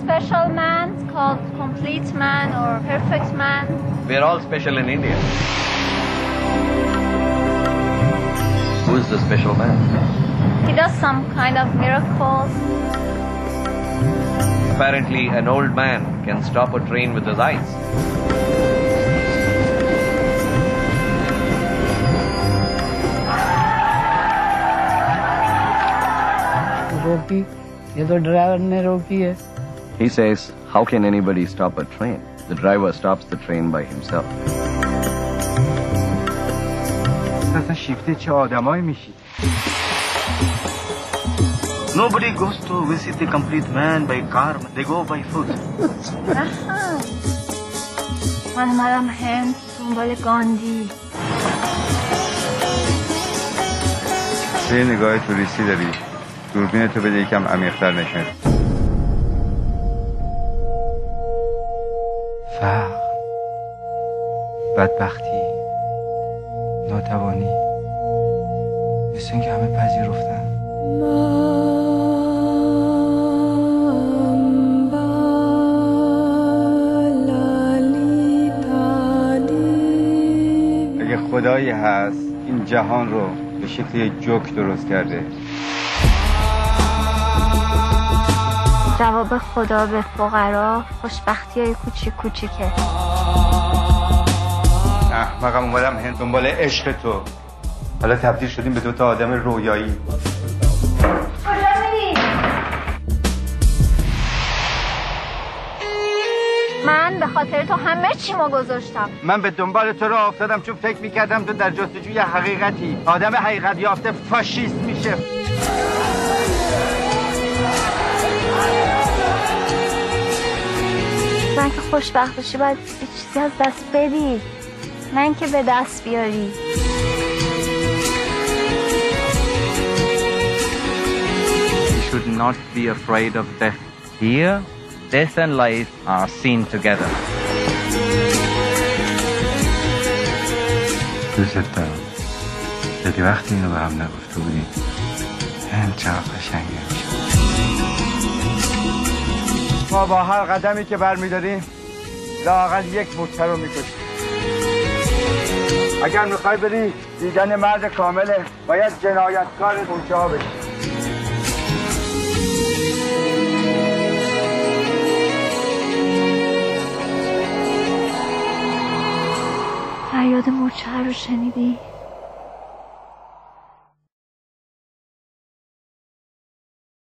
special man called complete man or perfect man. We're all special in India. Who is the special man? He does some kind of miracles. Apparently, an old man can stop a train with his eyes. रोकी ये तो ड्राइवर ने रोकी है. He says, how can anybody stop a train? The driver stops the train by himself. اصلا شیفته چه آدمایی میشی؟ Nobody goes to visit the complete man by car. They go by foot. من اومدم هند دنبال گاندی. یه نگاه توریستی داری. دوربین تو بده یکم عمیق‌تر نشون. فقر، بدبختی، ناتوانی، مثل اینکه همه پذیرفتن. اگه خدایی هست این جهان رو به شکل یک جوک درست کرده. جواب خدا به فقرا خوشبختی های کوچیک کوچیکه. احمقم اومدم هند دنبال عشق تو. حالا تبدیل شدیم به دوتا آدم رویایی. کجا میری؟ من به خاطر تو همه چیمو گذاشتم. من به دنبال تو راه افتادم چون فکر میکردم تو در جستجوی حقیقتی. آدم حقیقت یافته فاشیست میشه. من که خوشبخت باشی باید یه چیزی از دست بدی، نه اینکه به دست بیاری. We should not be afraid of death. Here, death and life are seen together. دوست دارم. دیدی وقتی اینو به هم نگفته بودیم هم چقدر قشنگه میشه. ما با هر قدمی که برمیداریم لااقل یک مورچه رو میکشیم. اگر میخوای بری دیدن مرد کامله باید جنایتکار مورچه ها بشی. فریاد مورچه رو شنیدی؟